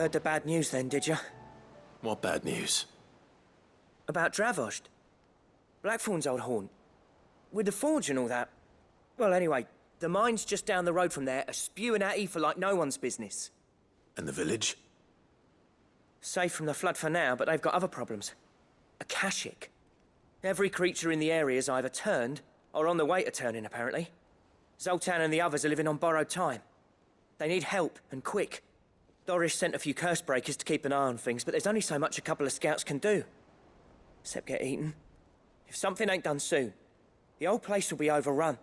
Heard the bad news then, did you? What bad news? About Dravost. Blackthorn's old haunt. With the forge and all that. Well, anyway, the mines just down the road from there are spewing out ether like no one's business. And the village? Safe from the flood for now, but they've got other problems. Akashic. Every creature in the area is either turned, or on the way to turning, apparently. Zoltan and the others are living on borrowed time. They need help, and quick. Doris sent a few curse breakers to keep an eye on things, but there's only so much a couple of scouts can do. Except get eaten. If something ain't done soon, the whole place will be overrun.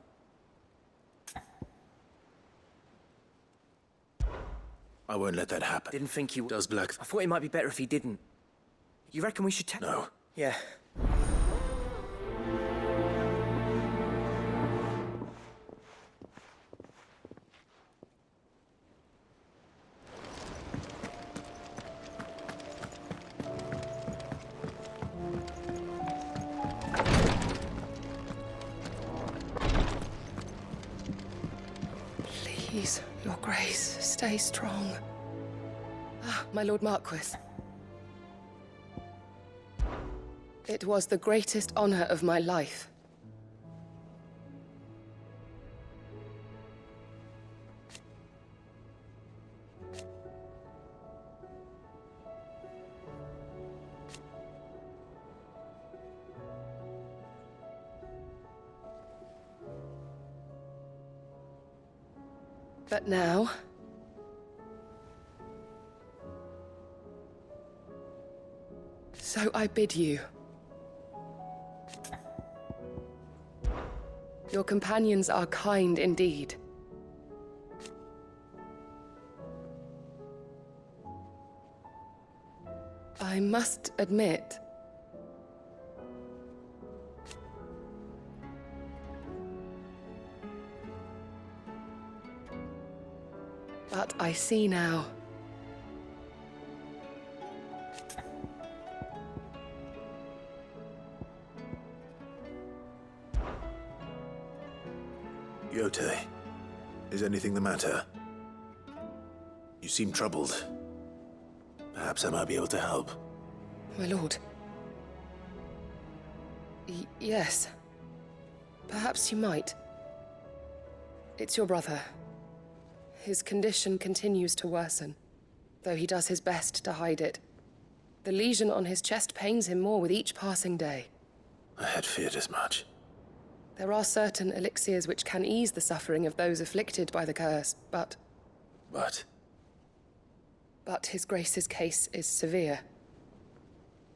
I won't let that happen. Didn't think you... Does Black... I thought it might be better if he didn't. You reckon we should No. Yeah. Please, your grace, stay strong. Ah, my Lord Marquis. It was the greatest honor of my life. But now... so I bid you. Your companions are kind indeed. I must admit... but I see now. Yote, is anything the matter? You seem troubled. Perhaps I might be able to help. My lord. Yes. Perhaps you might. It's your brother. His condition continues to worsen, though he does his best to hide it. The lesion on his chest pains him more with each passing day. I had feared as much. There are certain elixirs which can ease the suffering of those afflicted by the curse, but... But His Grace's case is severe.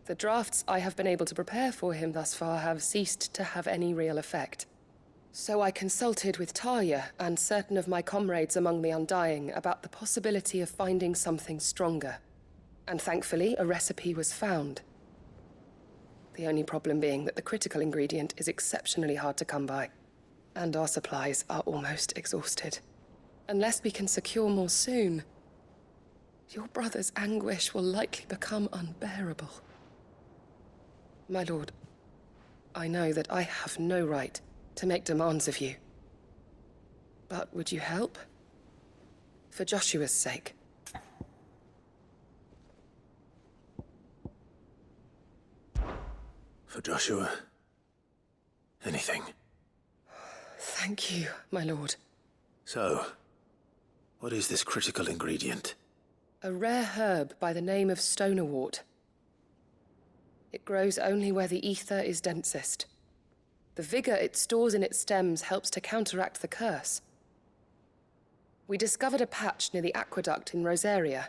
The drafts I have been able to prepare for him thus far have ceased to have any real effect. So I consulted with Talia and certain of my comrades among the Undying about the possibility of finding something stronger. And thankfully, a recipe was found. The only problem being that the critical ingredient is exceptionally hard to come by, and our supplies are almost exhausted. Unless we can secure more soon, your brother's anguish will likely become unbearable. My lord, I know that I have no right to make demands of you. But would you help? For Joshua's sake. For Joshua, anything. Thank you, my lord. So, what is this critical ingredient? A rare herb by the name of stonerwort. It grows only where the ether is densest. The vigor it stores in its stems helps to counteract the curse. We discovered a patch near the aqueduct in Rosaria.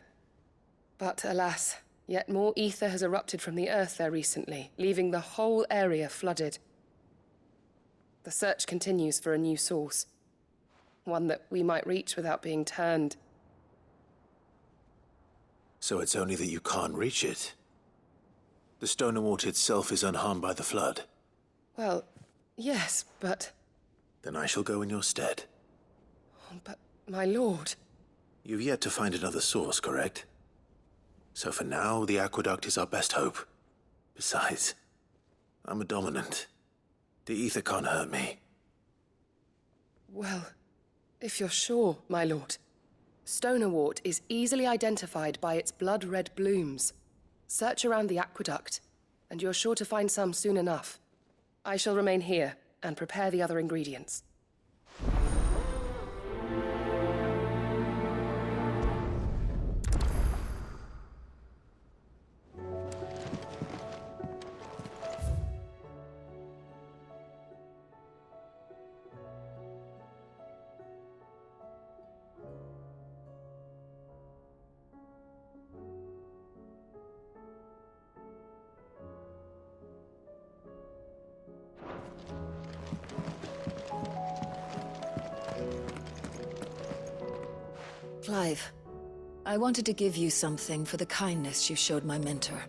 But alas, yet more ether has erupted from the earth there recently, leaving the whole area flooded. The search continues for a new source. One that we might reach without being turned. So it's only that you can't reach it? The Stonerwort itself is unharmed by the flood? Well, yes, but... Then I shall go in your stead. But, my lord... You've yet to find another source, correct? So for now, the aqueduct is our best hope. Besides, I'm a dominant. The ether can't hurt me. Well, if you're sure, my lord. Stonerwort is easily identified by its blood-red blooms. Search around the aqueduct, and you're sure to find some soon enough. I shall remain here and prepare the other ingredients. Clive, I wanted to give you something for the kindness you showed my mentor.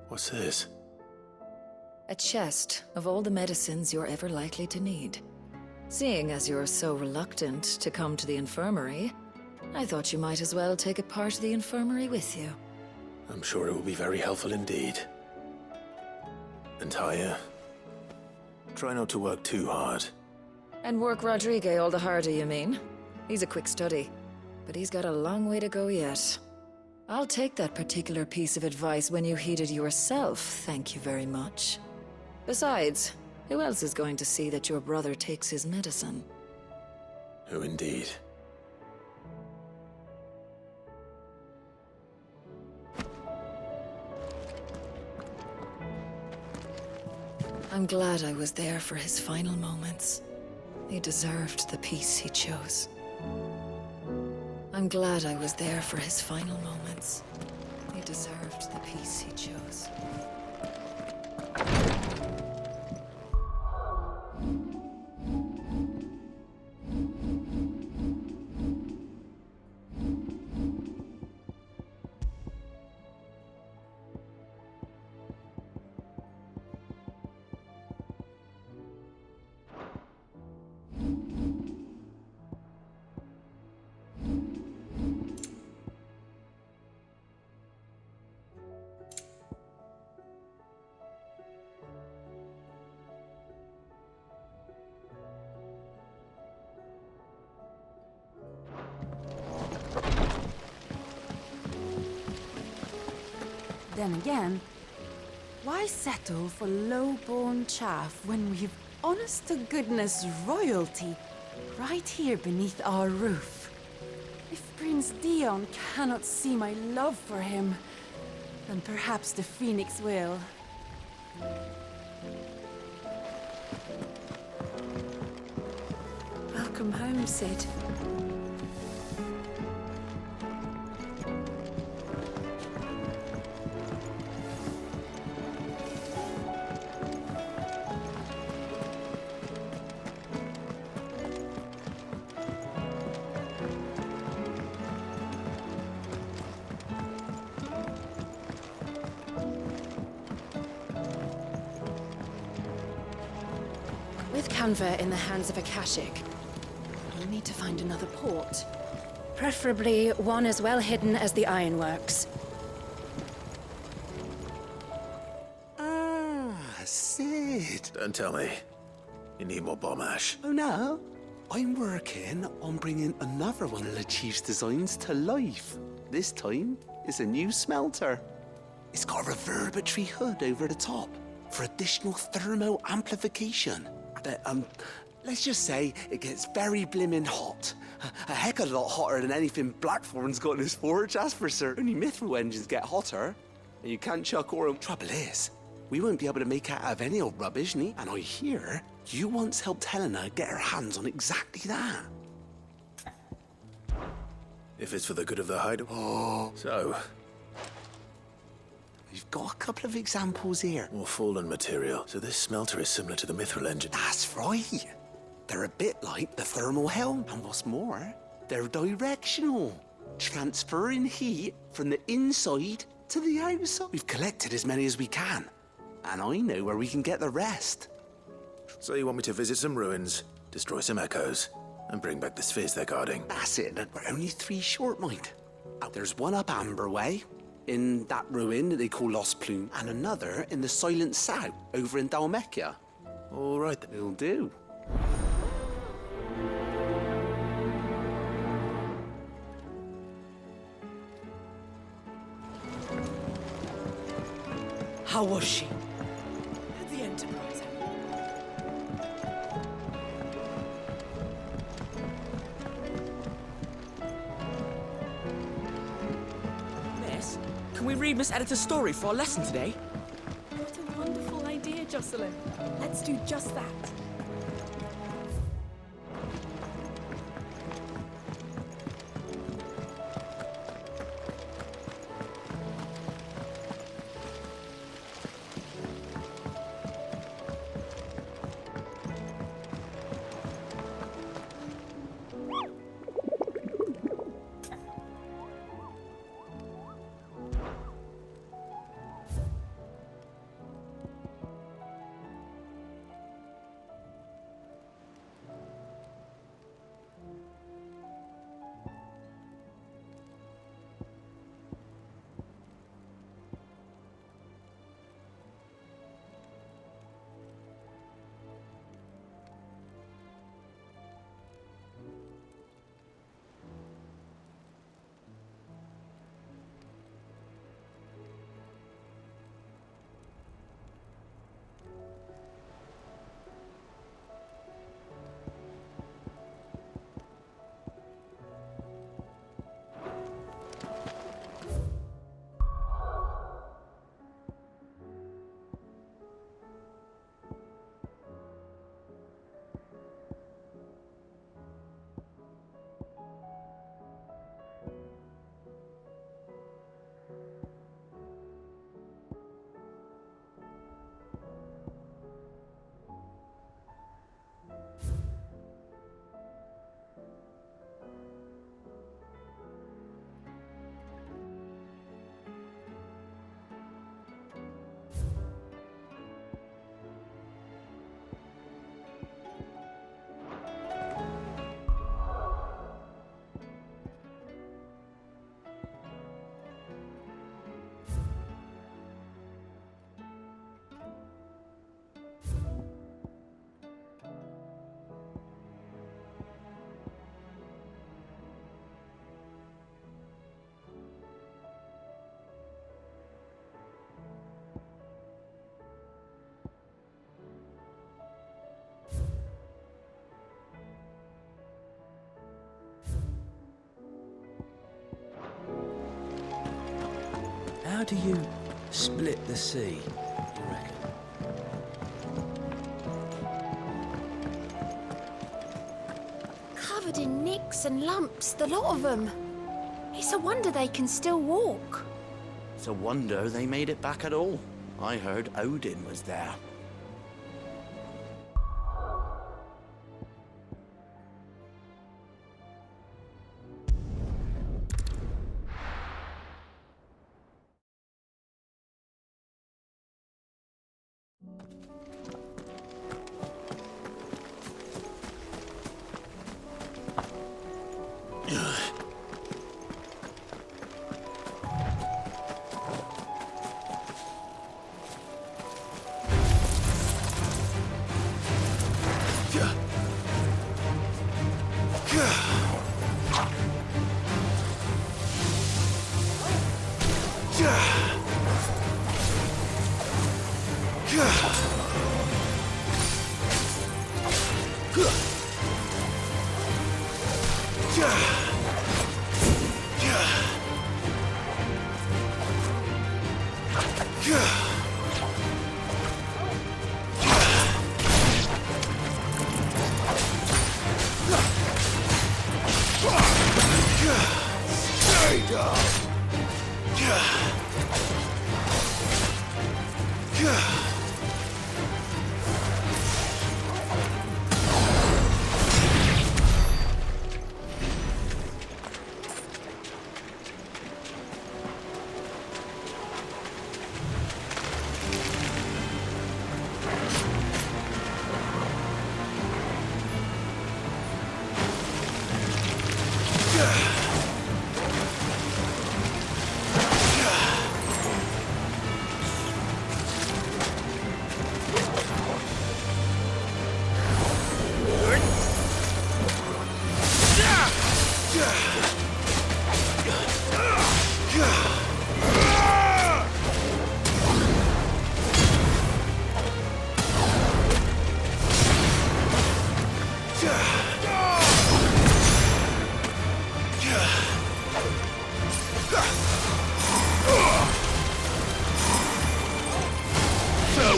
What's this? A chest of all the medicines you're ever likely to need. Seeing as you're so reluctant to come to the infirmary, I thought you might as well take a part of the infirmary with you. I'm sure it will be very helpful indeed. And Taya, try not to work too hard. And work Rodrigue all the harder, you mean? He's a quick study, but he's got a long way to go yet. I'll take that particular piece of advice when you heed it yourself, thank you very much. Besides, who else is going to see that your brother takes his medicine? Who indeed? I'm glad I was there for his final moments. He deserved the peace he chose. I'm glad I was there for his final moments. He deserved the peace he chose. Then again, why settle for low-born chaff when we've honest-to-goodness royalty right here beneath our roof? If Prince Dion cannot see my love for him, then perhaps the Phoenix will. Welcome home, Sid. With Canva in the hands of a Akashic, you'll need to find another port. Preferably one as well hidden as the ironworks. Ah, Sid. Don't tell me. You need more bomb ash. Oh no, I'm working on bringing another one of the Chief's designs to life. This time, it's a new smelter. It's got a reverberatory hood over the top for additional thermo amplification. But, let's just say it gets very blimmin' hot. A heck of a lot hotter than anything Blackthorn's got in his forge, that's for certain. Only mithril engines get hotter, and you can't chuck ore. Trouble is, we won't be able to make it out of any old rubbish, and I hear you once helped Helena get her hands on exactly that. If it's for the good of the hideaway. Oh, So, we've got a couple of examples here. more fallen material. So this smelter is similar to the mithril engine. That's right. They're a bit like the thermal helm, and what's more, they're directional, transferring heat from the inside to the outside. We've collected as many as we can, and I know where we can get the rest. So you want me to visit some ruins, destroy some echoes, and bring back the spheres they're guarding? That's it, and we're only 3 short, mind. There's one up Amber Way, in that ruin that they call Lost Plume, and another in the Silent South, over in Dalmekia. All right then. Will do. How was she? At the Enterprise. Miss, can we read Miss Editor's story for our lesson today? What a wonderful idea, Jocelyn. Let's do just that. How do you split the sea, you reckon? Covered in nicks and lumps, the lot of them. It's a wonder they can still walk. It's a wonder they made it back at all. I heard Odin was there.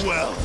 well.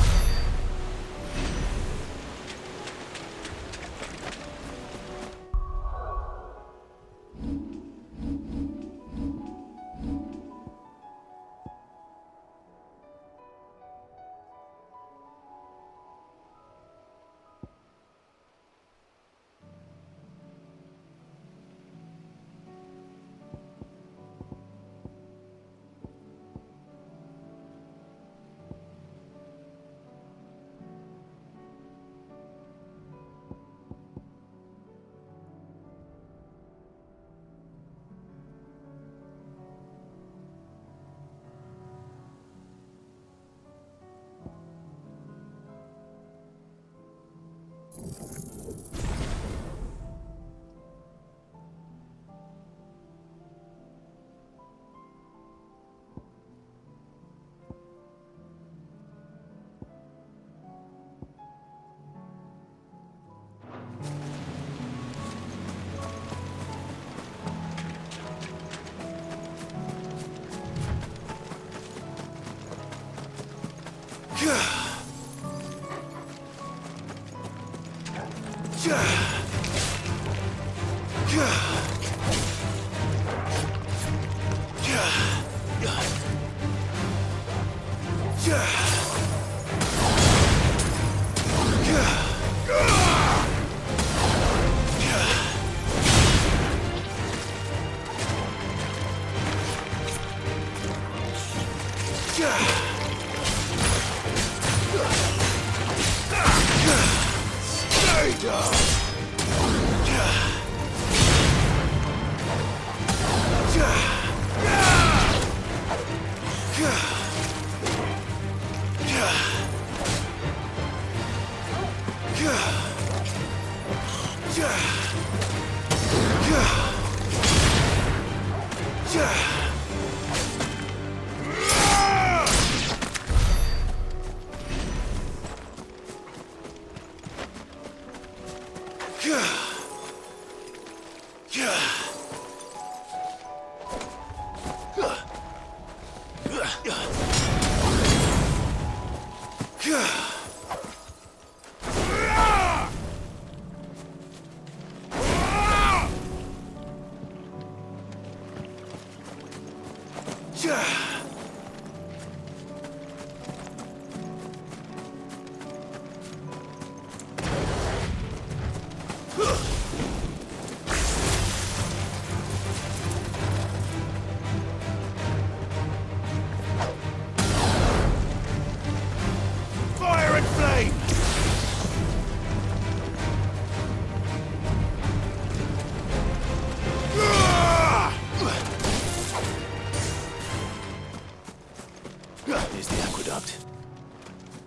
Here's the aqueduct.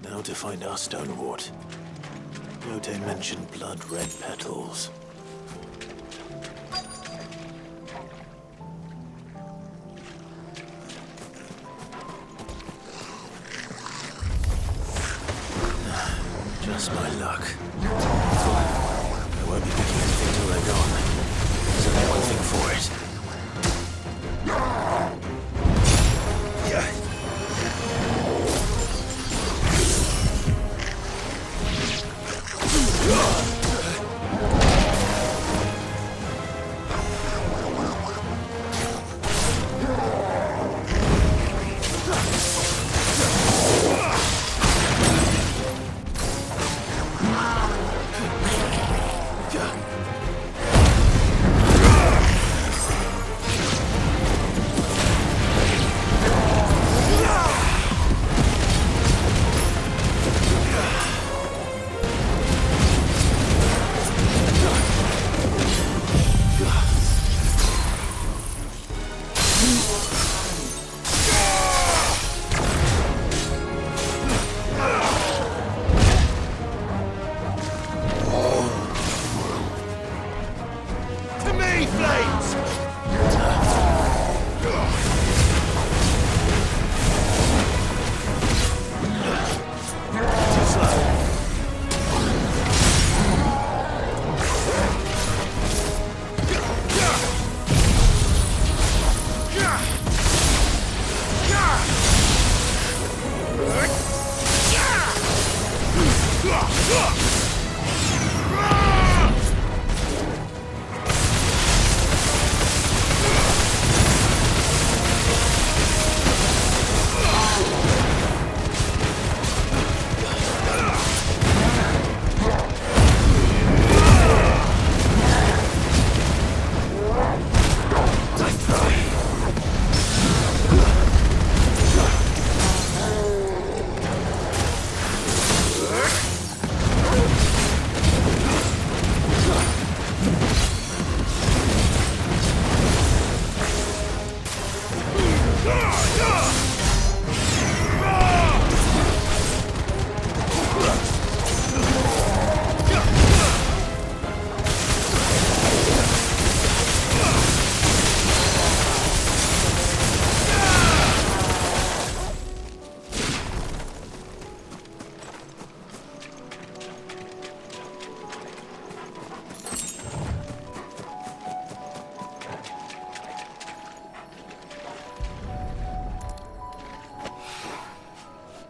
Now to find our stonewort. Yote mentioned blood-red petals. Just my luck. I won't be picking anything till they're gone. There's only one thing for it.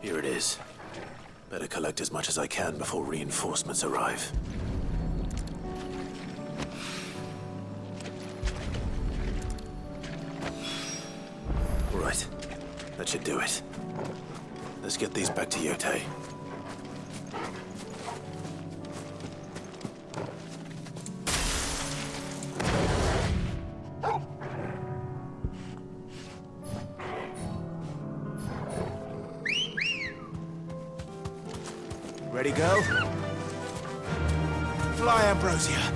Here it is. Better collect as much as I can before reinforcements arrive. Right. That should do it. Let's get these back to Yote. Ready, go? Fly, Ambrosia.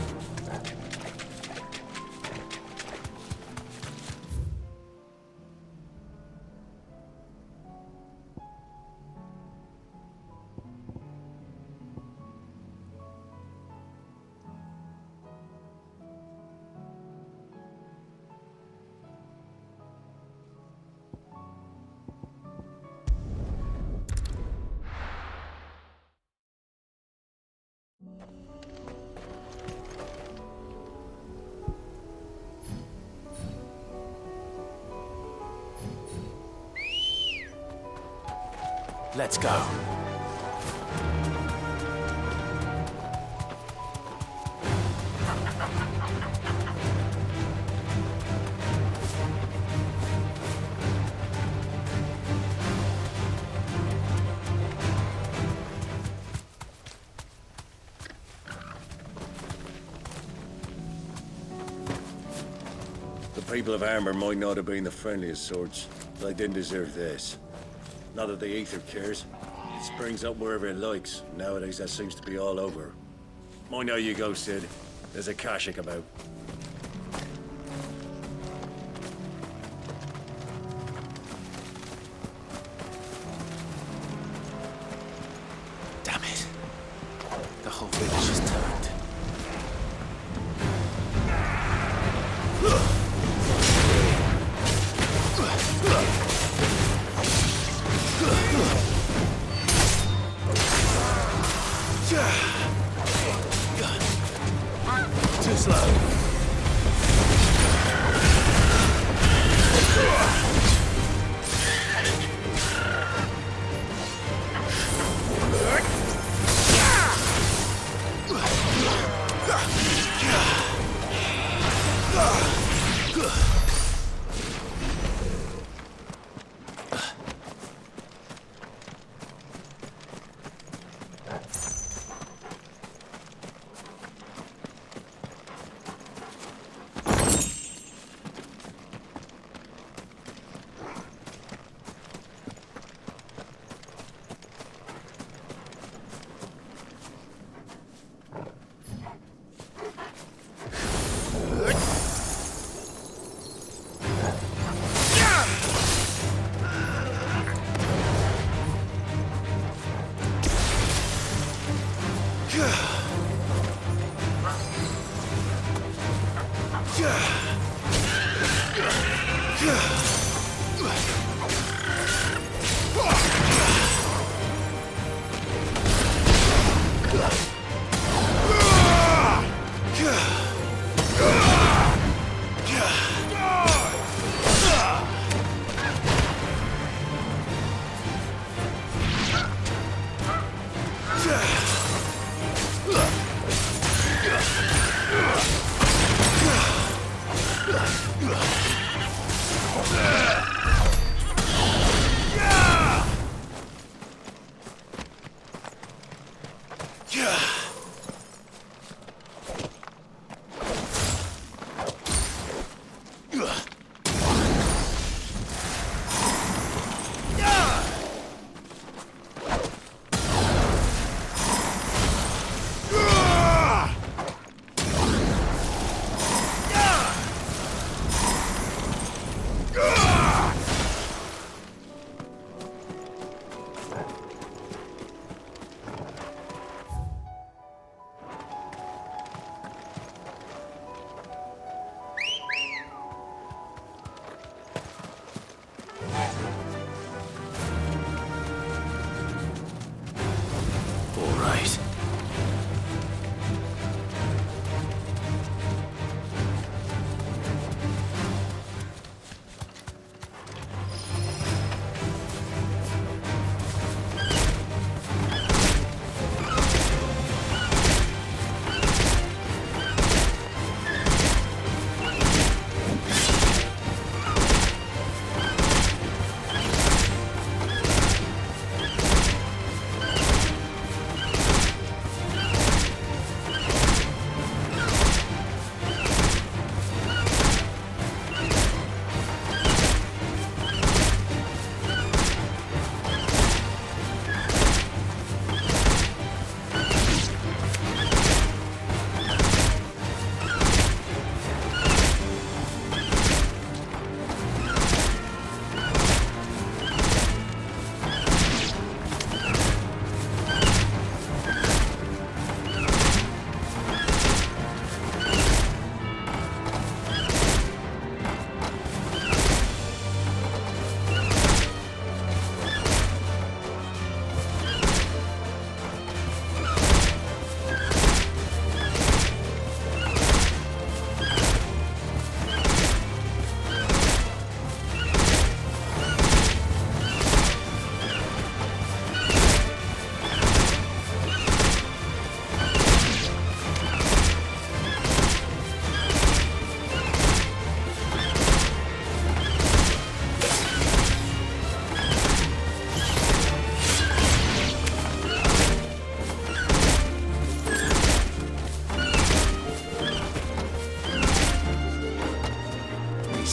Let's go. The people of Armor might not have been the friendliest sorts, but they didn't deserve this. Not that the Ether cares. It springs up wherever it likes. Nowadays, that seems to be all over. Mind how you go, Sid. There's a Kashik about. Damn it. The whole village is turned. Too slow.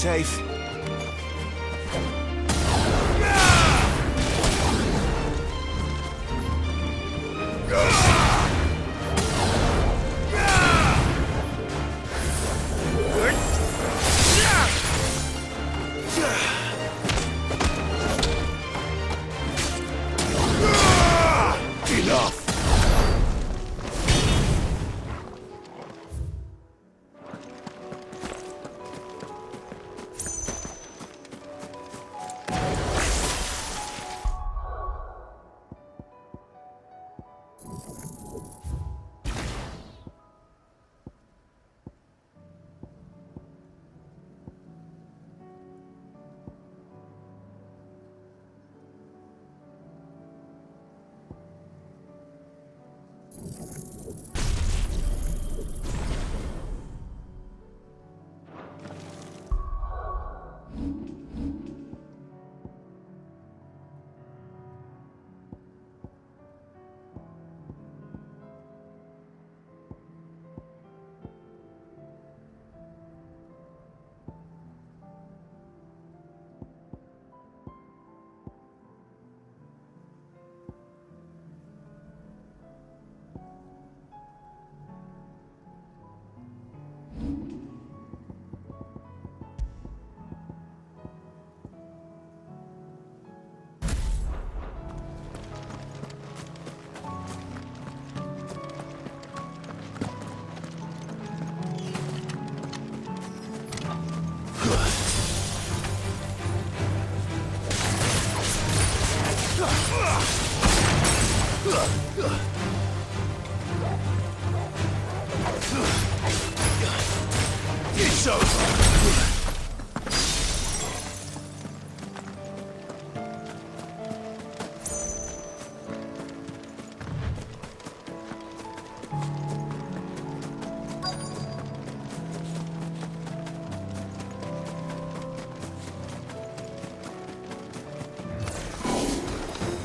safe. Enough. It's over.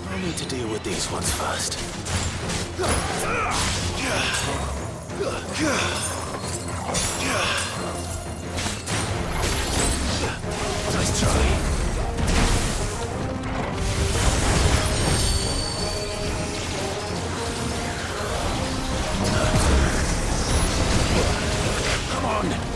I'll need to deal with these ones first. Nice try. Come on.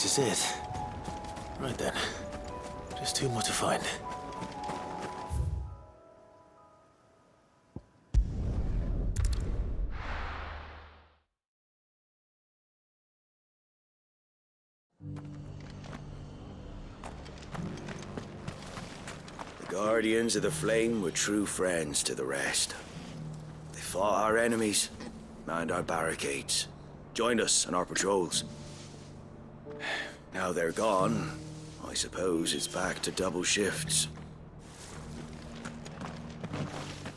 This is it. Right then. Just two more to find. The Guardians of the Flame were true friends to the rest. They fought our enemies, manned our barricades, joined us on our patrols. Now they're gone, I suppose it's back to double shifts.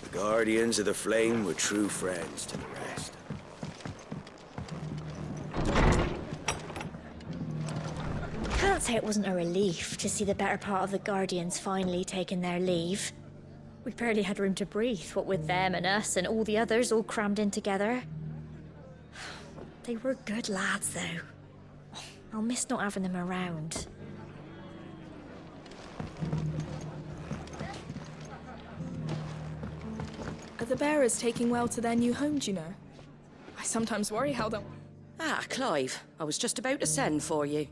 The Guardians of the Flame were true friends to the rest. Can't say it wasn't a relief to see the better part of the Guardians finally taking their leave. We barely had room to breathe, what with them and us and all the others all crammed in together. They were good lads, though. I'll miss not having them around. Are the bearers taking well to their new home, do you know? I sometimes worry how they'll... Ah, Clive. I was just about to send for you.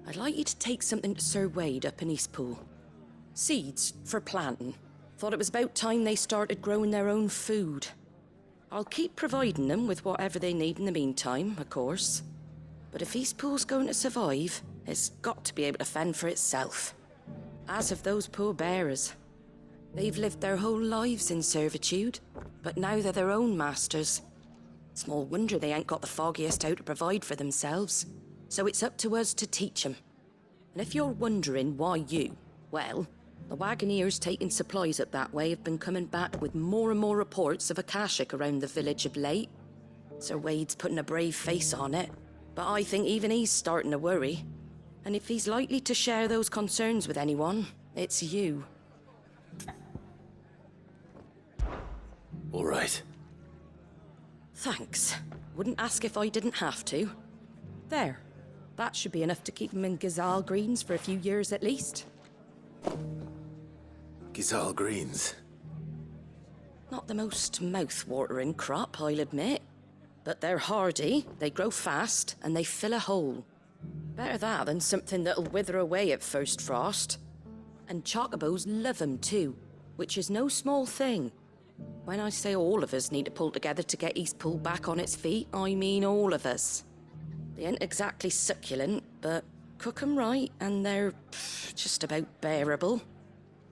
I'd like you to take something to Sir Wade up in Eastpool. Seeds for planting. Thought it was about time they started growing their own food. I'll keep providing them with whatever they need in the meantime, of course. But if Eastpool's going to survive, it's got to be able to fend for itself. As have those poor bearers. They've lived their whole lives in servitude, but now they're their own masters. Small wonder they ain't got the foggiest how to provide for themselves. So it's up to us to teach them. And if you're wondering why you, well, the Wagoneers taking supplies up that way have been coming back with more and more reports of Akashic around the village of late. Sir Wade's putting a brave face on it, but I think even he's starting to worry. And if he's likely to share those concerns with anyone, it's you. All right. Thanks. Wouldn't ask if I didn't have to. There. That should be enough to keep him in Gazal Greens for a few years at least. Gazal Greens. Not the most mouth-watering crop, I'll admit. But they're hardy, they grow fast, and they fill a hole. Better that than something that'll wither away at first frost. And chocobos love them too, which is no small thing. When I say all of us need to pull together to get Eastpool back on its feet, I mean all of us. They ain't exactly succulent, but cook 'em right, and they're just about bearable.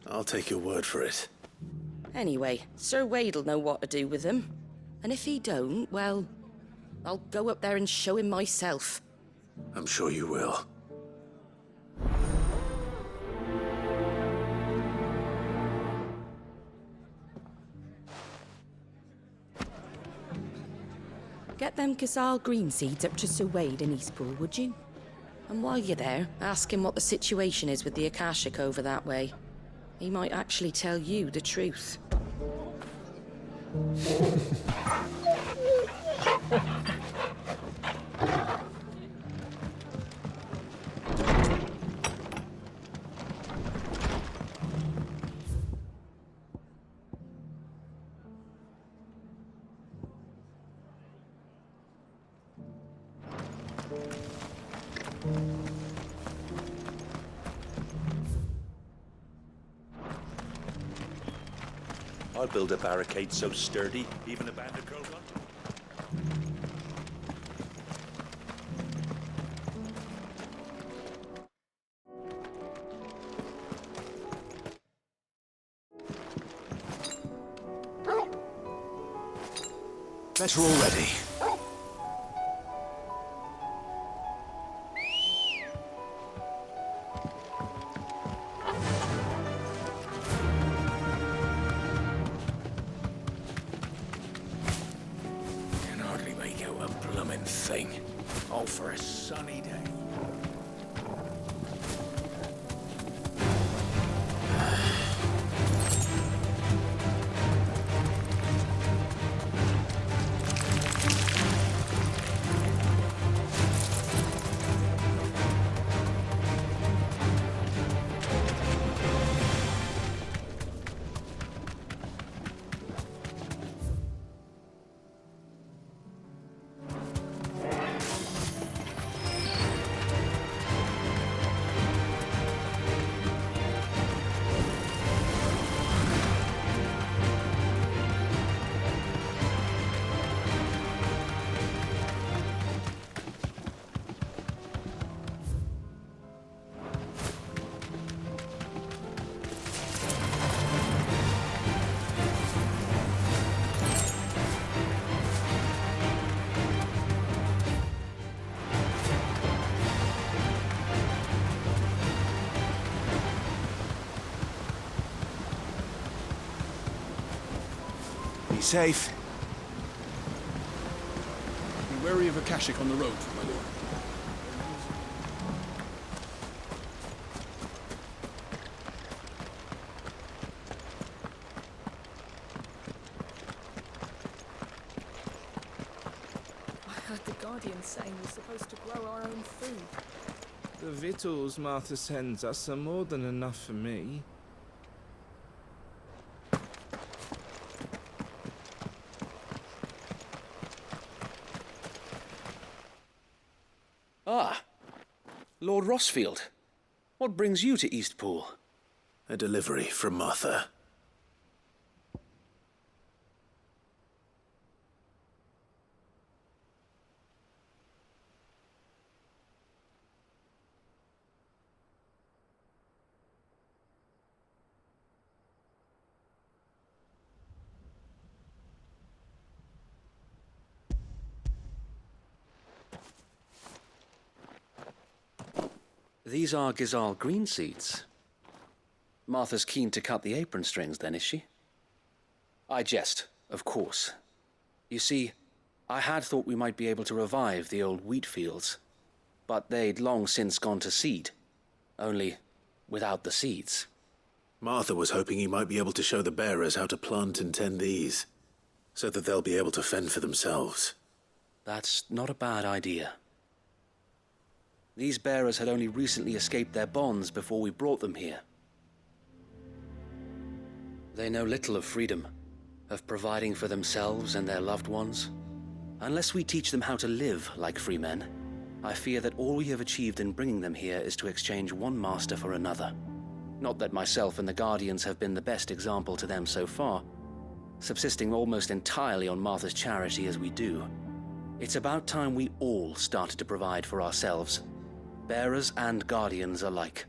I'll take your word for it. Anyway, Sir Wade'll know what to do with them. And if he don't, well, I'll go up there and show him myself. I'm sure you will. Get them Gazal green seeds up to Sir Wade in Eastpool, would you? And while you're there, ask him what the situation is with the Akashic over that way. He might actually tell you the truth. I'll build a barricade so sturdy, even a bandit girl won't. Better already. Can hardly make out a bloomin' thing. All for a sunny day. safe. Be wary of a Akashic on the road, my lord. I heard the Guardians saying we're supposed to grow our own food. The victuals Martha sends us are more than enough for me. Ah, Lord Rossfield. What brings you to Eastpool? A delivery from Martha. These are Gizal green seeds. Martha's keen to cut the apron strings, then, is she? I jest, of course. You see, I had thought we might be able to revive the old wheat fields, but they'd long since gone to seed, only without the seeds. Martha was hoping you might be able to show the bearers how to plant and tend these, so that they'll be able to fend for themselves. That's not a bad idea. These bearers had only recently escaped their bonds before we brought them here. They know little of freedom, of providing for themselves and their loved ones. Unless we teach them how to live like free men, I fear that all we have achieved in bringing them here is to exchange one master for another. Not that myself and the Guardians have been the best example to them so far, subsisting almost entirely on Martha's charity as we do. It's about time we all started to provide for ourselves, bearers and Guardians alike.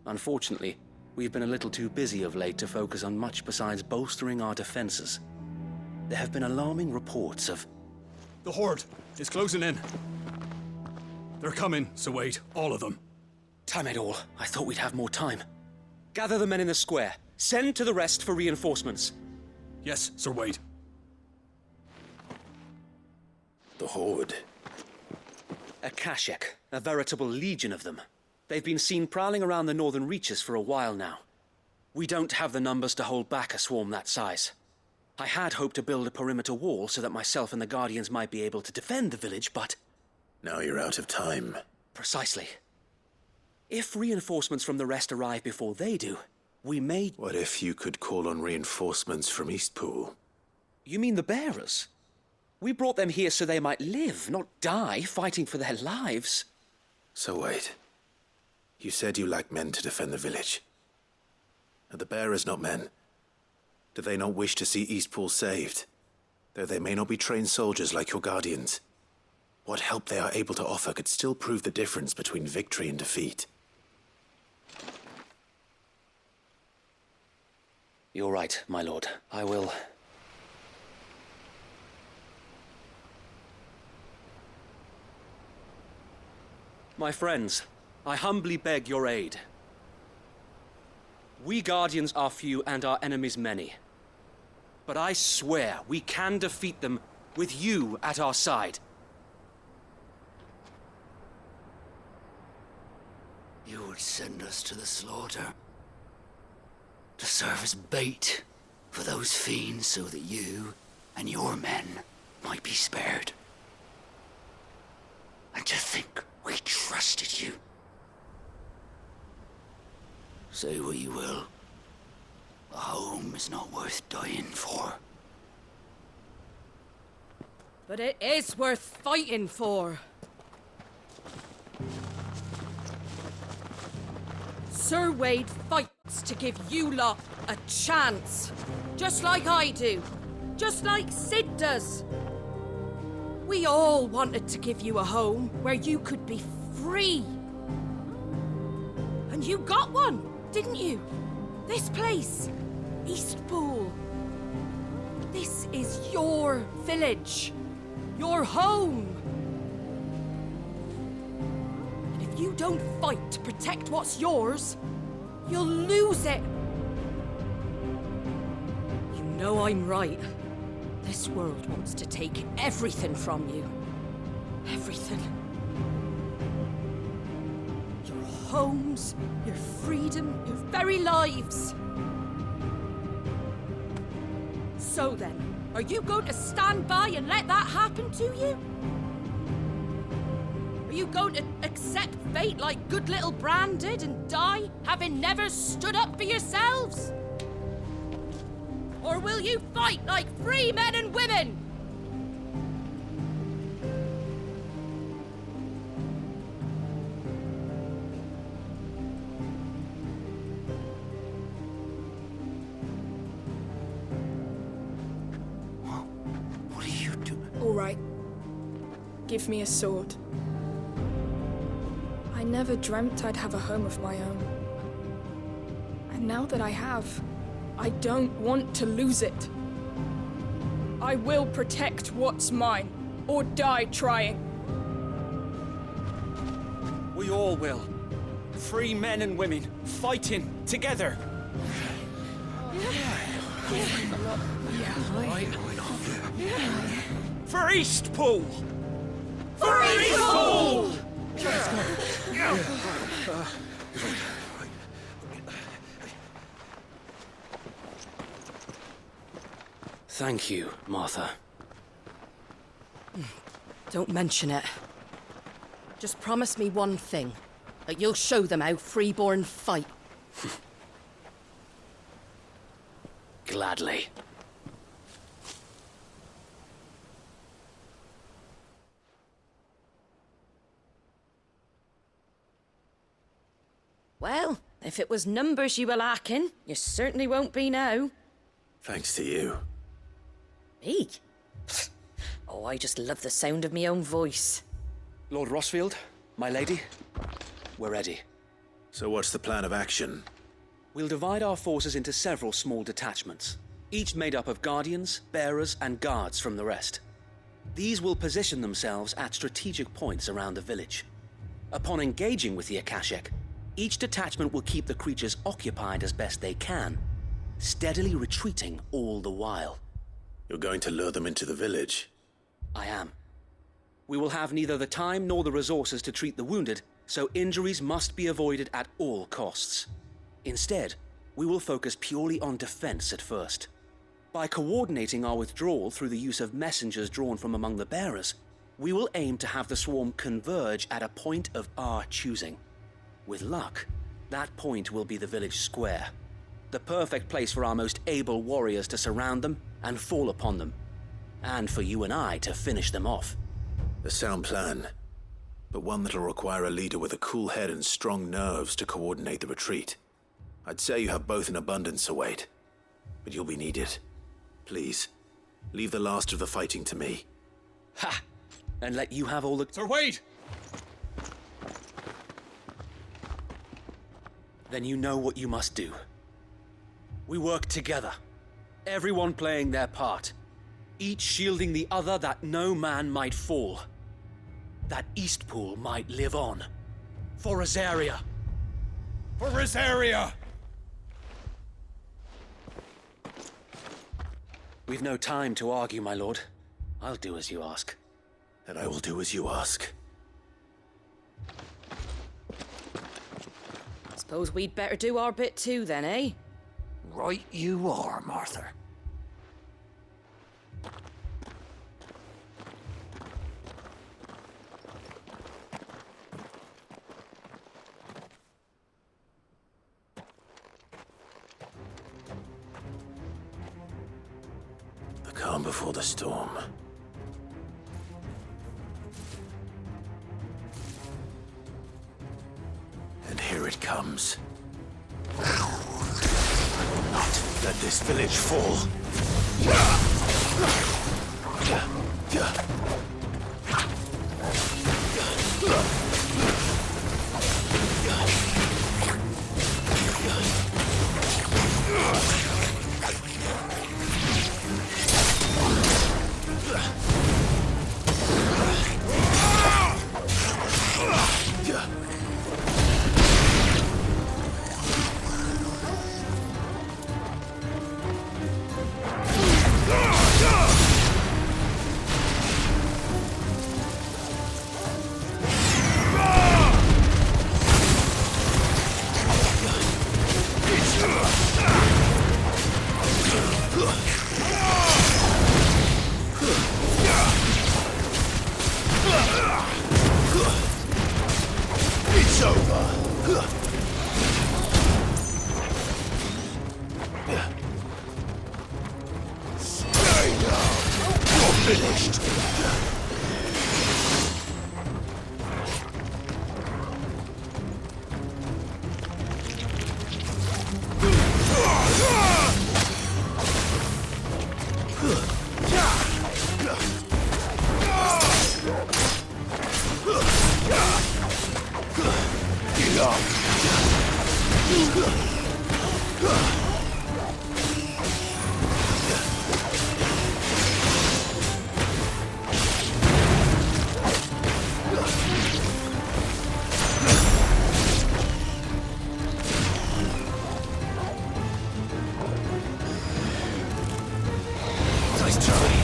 Unfortunately, we've been a little too busy of late to focus on much besides bolstering our defenses. There have been alarming reports of... The Horde is closing in. They're coming, so wait, all of them. Damn it all, I thought we'd have more time. Gather the men in the square. Send to the rest for reinforcements. Yes, Sir Wade. The Horde. Akashic, a veritable legion of them. They've been seen prowling around the northern reaches for a while now. We don't have the numbers to hold back a swarm that size. I had hoped to build a perimeter wall so that myself and the Guardians might be able to defend the village, but... Now you're out of time. Precisely. If reinforcements from the rest arrive before they do, we may... What if you could call on reinforcements from Eastpool? You mean the bearers? We brought them here so they might live, not die, fighting for their lives. So wait. You said you lack men to defend the village. Are the bearers not men? Do they not wish to see Eastpool saved? Though they may not be trained soldiers like your Guardians. What help they are able to offer could still prove the difference between victory and defeat. You're right, my lord. I will... My friends, I humbly beg your aid. We Guardians are few and our enemies many. But I swear we can defeat them with you at our side. You would send us to the slaughter, to serve as bait for those fiends so that you and your men might be spared. And to think we trusted you. Say what you will, a home is not worth dying for. But it is worth fighting for. Sir Wade fights to give you lot a chance. Just like I do. Just like Sid does. We all wanted to give you a home where you could be free. And you got one, didn't you? This place, Eastpool. This is your village. Your home. And if you don't fight to protect what's yours, you'll lose it. know I'm right. This world wants to take everything from you. Everything. Your homes, your freedom, your very lives. So then, are you going to stand by and let that happen to you? Are you going to accept fate like good little Bran did and die, having never stood up for yourselves? Or will you fight like free men and women? What are you doing? All right. Give me a sword. I never dreamt I'd have a home of my own. And now that I have, I don't want to lose it. I will protect what's mine, or die trying. We all will. Free men and women, fighting together. For Eastpool! For Eastpool! Thank you, Martha. Don't mention it. Just promise me one thing. That you'll show them how freeborn fight. Gladly. Well, if it was numbers you were lacking, you certainly won't be now. Thanks to you. Me? Oh, I just love the sound of my own voice. Lord Rossfield, my lady, we're ready. So what's the plan of action? We'll divide our forces into several small detachments, each made up of guardians, bearers, and guards from the rest. These will position themselves at strategic points around the village. Upon engaging with the Akashic, each detachment will keep the creatures occupied as best they can, steadily retreating all the while. You're going to lure them into the village? I am. We will have neither the time nor the resources to treat the wounded, so injuries must be avoided at all costs. Instead, we will focus purely on defense at first. By coordinating our withdrawal through the use of messengers drawn from among the bearers, we will aim to have the swarm converge at a point of our choosing. With luck, that point will be the village square, the perfect place for our most able warriors to surround them and fall upon them, and for you and I to finish them off. A sound plan, but one that'll require a leader with a cool head and strong nerves to coordinate the retreat. I'd say you have both in abundance, Sir Wade, but you'll be needed. Please, leave the last of the fighting to me. Ha! And let you have all the— Sir Wade! Then you know what you must do. We work together, everyone playing their part, each shielding the other that no man might fall, that Eastpool might live on. For Rosaria! For Rosaria! We've no time to argue, my lord. I'll do as you ask. And I will do as you ask. Suppose we'd better do our bit too then, eh? Right you are, Martha. The calm before the storm. And here it comes. Not let this village fall. finished. Nice try.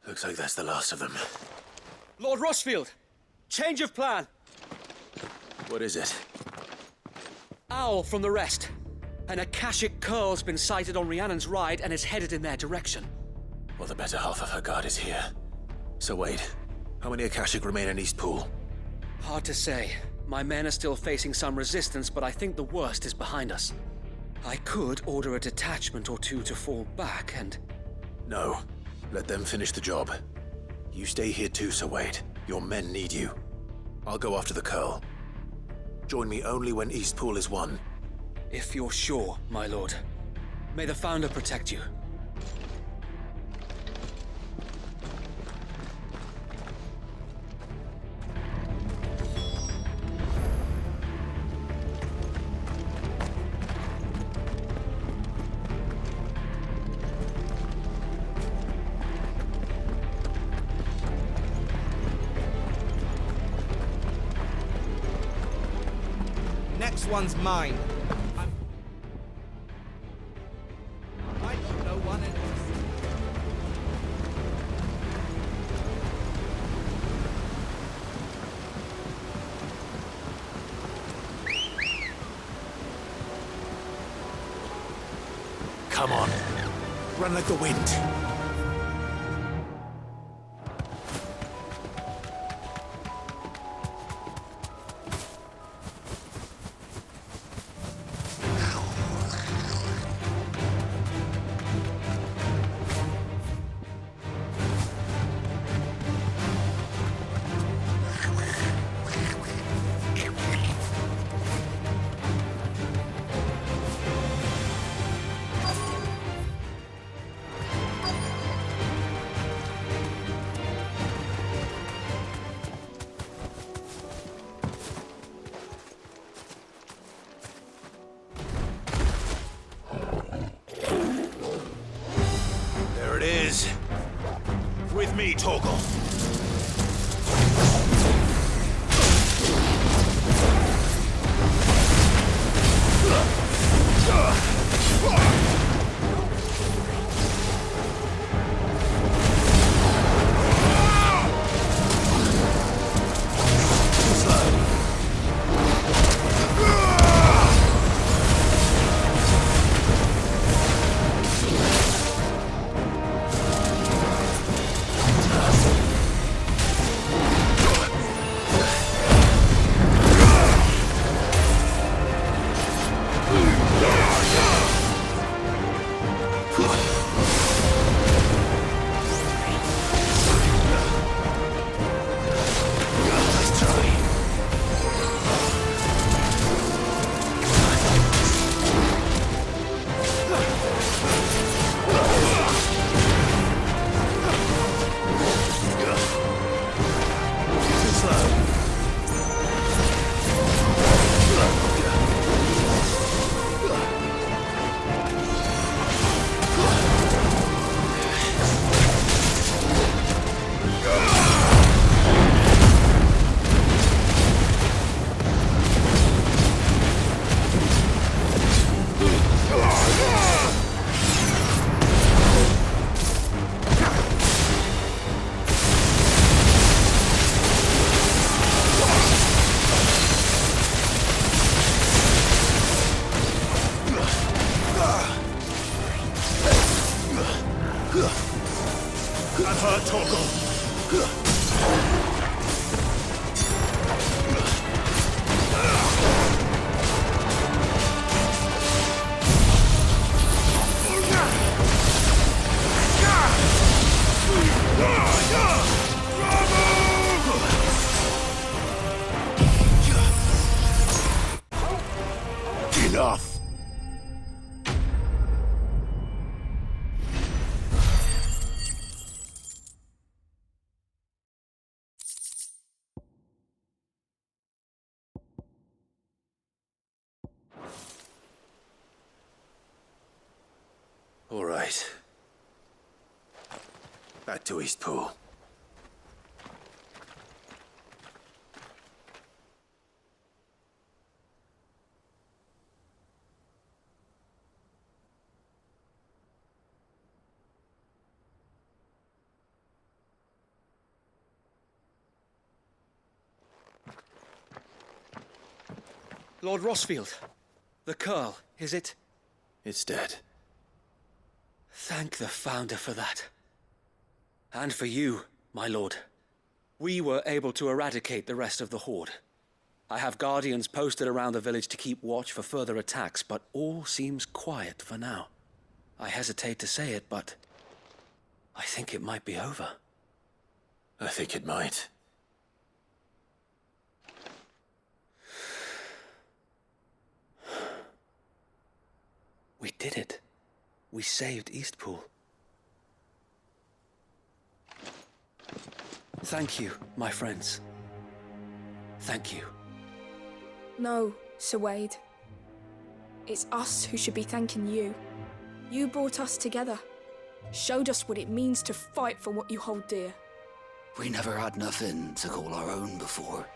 Looks like that's the last of them. Lord Rossfield! Change of plan! What is it? Owl from the rest. An Akashic curl's been sighted on Rhiannon's ride and is headed in their direction. Well, the better half of her guard is here. So wait, how many Akashic remain in Eastpool? Hard to say. My men are still facing some resistance, but I think the worst is behind us. I could order a detachment or two to fall back and... No. Let them finish the job. You stay here too, Sir Wade. Your men need you. I'll go after the curl. Join me only when Eastpool is won. If you're sure, my lord. May the Founder protect you. Next one's mine. I don't know one else. Come on. Run like the wind. With me, Torgal. Enough! All right. Back to Eastpool. Lord Rossfield, the Curl, is it? It's dead. Thank the Founder for that. And for you, my lord. We were able to eradicate the rest of the Horde. I have guardians posted around the village to keep watch for further attacks, but all seems quiet for now. I hesitate to say it, but I think it might be over. I think it might. We did it. We saved Eastpool. Thank you, my friends. Thank you. No, Sir Wade. It's us who should be thanking you. You brought us together. Showed us what it means to fight for what you hold dear. We never had nothing to call our own before.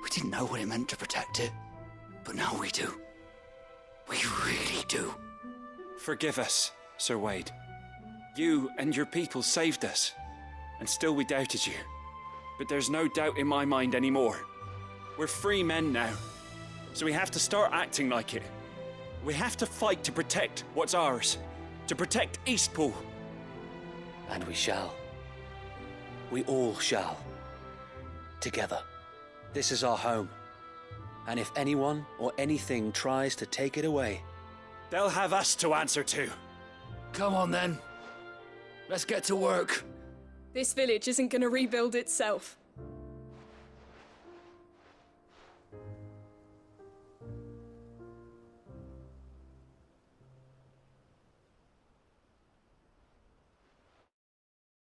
We didn't know what it meant to protect it, but now we do. We really do. Forgive us, Sir Wade. You and your people saved us, and still we doubted you. But there's no doubt in my mind anymore. We're free men now, so we have to start acting like it. We have to fight to protect what's ours, to protect Eastpool. And we shall. We all shall. Together. This is our home. And if anyone or anything tries to take it away, they'll have us to answer to. Come on then. Let's get to work. This village isn't going to rebuild itself.